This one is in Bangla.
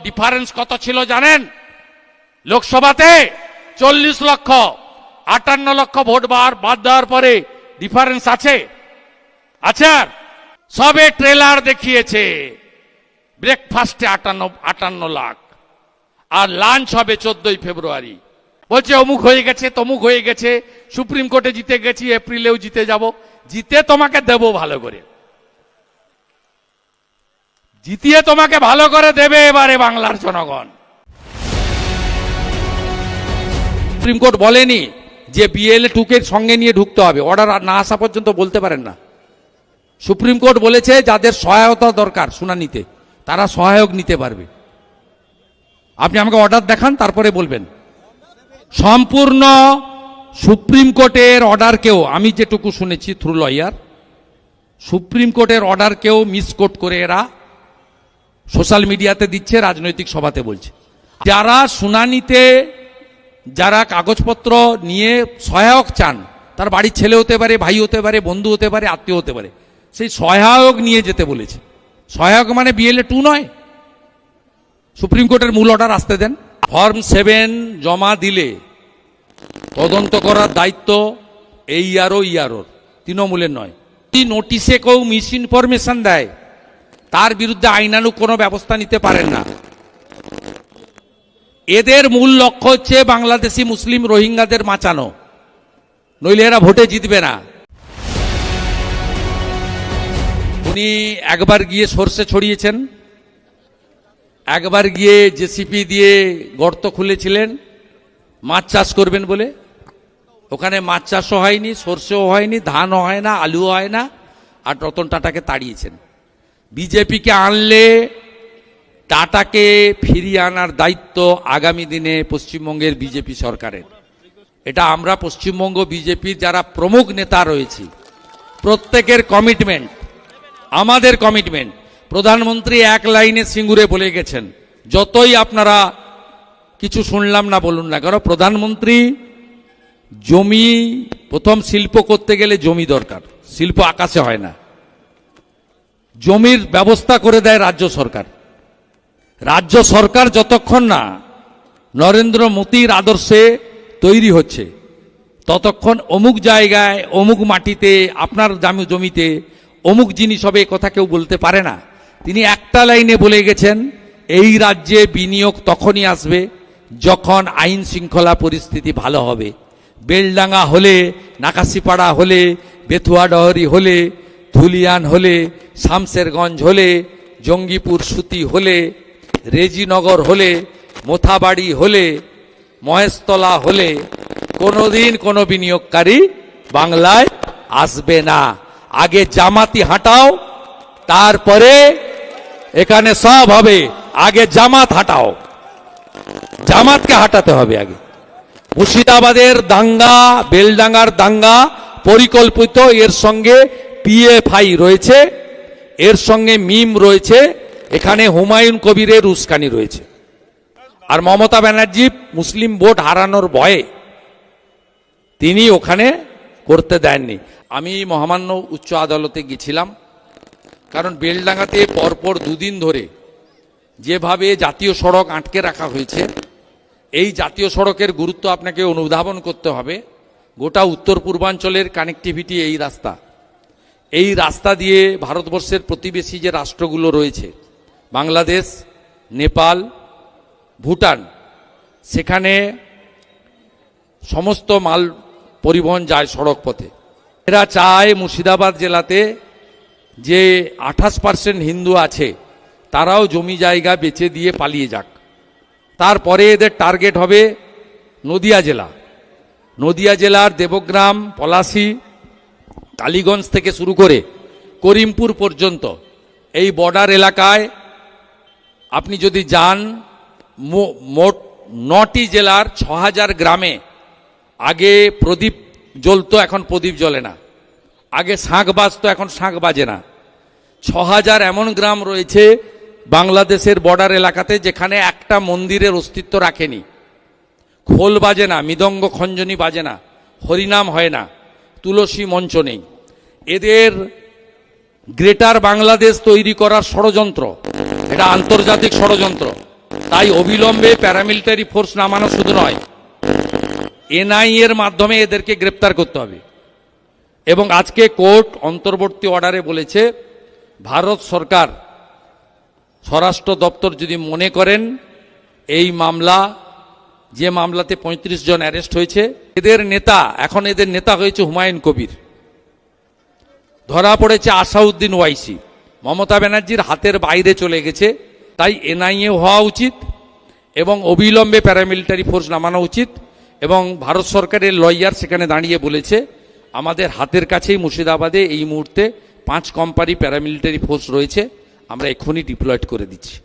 ডিফারেন্স কত ছিল জানেন? লোকসভাতে 40 লক্ষ, 58 লক্ষ ভোট বাদ দেওয়ার পরে ডিফারেন্স আছে? আচ্ছা, সবে ট্রেলার দেখিয়েছে, ব্রেকফাস্টে 58 লাখ, আর লাঞ্চ হবে 14 ফেব্রুয়ারি। বলছে অমুক হয়ে গেছে, তমুক হয়ে গেছে, সুপ্রিম কোর্টে জিতে গেছি, এপ্রিলেও জিতে যাব। জিতে তোমাকে দেব ভালো করে, জিতিয়ে তোমাকে ভালো করে দেবে এবারে বাংলার জনগণ। সুপ্রিম কোর্ট বলেনি যে BLA 2 কে সঙ্গে নিয়ে ঢুকতে হবে, অর্ডার না আসা পর্যন্ত বলতে পারেন না। সুপ্রিম কোর্ট বলেছে যাদের সহায়তা দরকার শুনানিতে তারা সহায়ক নিতে পারবে। আপনি আমাকে অর্ডার দেখান, তারপরে বলবেন। সম্পূর্ণ সুপ্রিম কোর্টের অর্ডারকেও, আমি যেটুকু শুনেছি থ্রু লয়ার, সুপ্রিম কোর্টের অর্ডারকেও মিসকোট করে এরা সোশ্যাল মিডিয়াতে দিচ্ছে, রাজনৈতিক সভাতে বলছে। যারা শুনানিতে যারা কাগজপত্র নিয়ে সহায়ক চান, তার বাড়ির ছেলে হতে পারে, ভাই হতে পারে, বন্ধু হতে পারে, আত্মীয় হতে পারে, সেই সহায়ক নিয়ে যেতে বলেছে। সহায়ক মানে BLA 2 নয়। সুপ্রিম কোর্টের মূল অর্ডার আসতে দেন। ফর্ম 7 জমা দিলে তদন্ত করার দায়িত্ব এই ইয়ারোর, তৃণমূলের নয়। নোটিশে কেউ মিস ইনফরমেশন দেয়, তার বিরুদ্ধে আইনানুগ কোনো ব্যবস্থা নিতে পারেন না। এদের মূল লক্ষ্য হচ্ছে বাংলাদেশি মুসলিম রোহিঙ্গাদের বাঁচানো, নইলে এরা ভোটে জিতবে না। উনি একবার গিয়ে সরষে ছড়িয়েছেন, একবার গিয়ে জেসিপি দিয়ে গর্ত খুলেছিলেন মাছ চাষ করবেন বলে। ওখানে মাছ চাষও হয়নি, সরষেও হয়নি, ধানও হয় না, আলুও হয় না, আর রতন টাটাকে তাড়িয়েছেন। বিজেপিকে আনলে টাটাকে ফিরিয়ে আনার দায়িত্ব আগামী দিনে পশ্চিমবঙ্গের বিজেপি সরকারের। এটা আমরা পশ্চিমবঙ্গ বিজেপির যারা প্রমুখ নেতা রয়েছি প্রত্যেকের কমিটমেন্ট, আমাদের কমিটমেন্ট। প্রধানমন্ত্রী এক লাইনে সিঙ্গুরে বলে গেছেন, যতই আপনারা কিছু শুনলাম না বলুন না কেন, প্রধানমন্ত্রী জমি, প্রথম শিল্প করতে গেলে জমি দরকার, শিল্প আকাশে হয় না, জমির ব্যবস্থা করে দেয় রাজ্য সরকার। রাজ্য সরকার যতক্ষণ না নরেন্দ্র মোদীর আদর্শে তৈরি হচ্ছে ততক্ষণ অমুক জায়গায়, অমুক মাটিতে, আপনার জমিতে অমুক জিনিস হবে কথা কেউ বলতে পারে না। তিনি একটা লাইনে বলে গেছেন, এই রাজ্যে বিনিয়োগ তখনই আসবে যখন আইন শৃঙ্খলা পরিস্থিতি ভালো হবে। বেলডাঙ্গা হলে, নাকাশিপাড়া হলে, বেথুয়াডহরি হলে, ধুলিয়ান হলে, শামসেরগঞ্জ হলে, জঙ্গিপুর সুতি হলে, রেজিনগর হলে, মোথাবাড়ি হলে, মহেশতলা হলে কোনোদিন কোনো বিনিয়োগকারী বাংলায় আসবে না। আগে জামাতি হাঁটাও, তারপরে এখানে সব হবে। আগে জামাত হাঁটাও, জামাতকে হাঁটাতে হবে আগে। মুর্শিদাবাদের দাঙ্গা, বেলডাঙ্গার দাঙ্গা পরিকল্পিত, এর সঙ্গে PFI রয়েছে, এর সঙ্গে মিম রয়েছে, এখানে হুমায়ুন কবিরের উস্কানি রয়েছে। আর মমতা ব্যানার্জি মুসলিম ভোট হারানোর ভয়ে তিনি ওখানে করতে দেননি। আমি মহামান্য উচ্চ আদালতে গেছিলাম, কারণ বেলডাঙ্গাতে পরপর 2 দিন ধরে যেভাবে জাতীয় সড়ক আটকে রাখা হয়েছে, এই জাতীয় সড়কের গুরুত্ব আপনাকে অনুধাবন করতে হবে। গোটা উত্তর পূর্বাঞ্চলের কানেক্টিভিটি এই রাস্তা, এই রাস্তা দিয়ে ভারতবর্ষের প্রতিবেশী যে রাষ্ট্রগুলো রয়েছে, বাংলাদেশ, নেপাল, ভুটান, সেখানে সমস্ত মাল পরিবহন যায় সড়ক পথে। এরা চায় মুর্শিদাবাদ জেলাতে যে 28% হিন্দু আছে তারাও জমি জায়গা বেচে দিয়ে পালিয়ে যাক। তারপরে এদের টার্গেট হবে নদিয়া জেলা। নদিয়া জেলার দেবগ্রাম, পলাশী, কালীগঞ্জ থেকে শুরু করে করিমপুর পর্যন্ত এই বর্ডার এলাকায় আপনি যদি যান, মোট 9টি জেলার 6000 গ্রামে আগে প্রদীপ জ্বলতো, এখন প্রদীপ জ্বলে না। আগে শাঁখ বাজতো, এখন শাঁখ বাজে না। 6000 এমন গ্রাম রয়েছে বাংলাদেশের বর্ডার এলাকাতে যেখানে একটা মন্দিরের অস্তিত্ব রাখেনি। খোল বাজে না, মৃদঙ্গ খঞ্জনি বাজে না, হরিনাম হয় না, তুলসী মঞ্চ নেই। এদের গ্রেটার বাংলাদেশ তৈরি করার ষড়যন্ত্র, এটা আন্তর্জাতিক ষড়যন্ত্র। তাই অবিলম্বে প্যারামিলিটারি ফোর্স নামানো শুধু নয়, এনআইএ এর মাধ্যমে এদেরকে গ্রেপ্তার করতে হবে। এবং আজকে কোর্ট অন্তর্বর্তী অর্ডারে বলেছে, ভারত সরকার স্বরাষ্ট্র দপ্তর যদি মনে করেন এই মামলা, যে মামলাতে ৩৫ জন অ্যারেস্ট হয়েছে, এদের নেতা হয়েছে হুমায়ুন কবির, ধরা পড়েছে আসাউদ্দিন ওয়াইসি, মমতা ব্যানার্জির হাতের বাইরে চলে গেছে, তাই এনআইএ হওয়া উচিত এবং অবিলম্বে প্যারামিলিটারি ফোর্স নামানো উচিত। এবং ভারত সরকারের লয়ার সেখানে দাঁড়িয়ে বলেছে, আমাদের হাতের কাছেই মুর্শিদাবাদে এই মুহূর্তে 5 কোম্পানি প্যারামিলিটারি ফোর্স রয়েছে, আমরা এক্ষুনি ডিপ্লয়েড করে দিচ্ছি।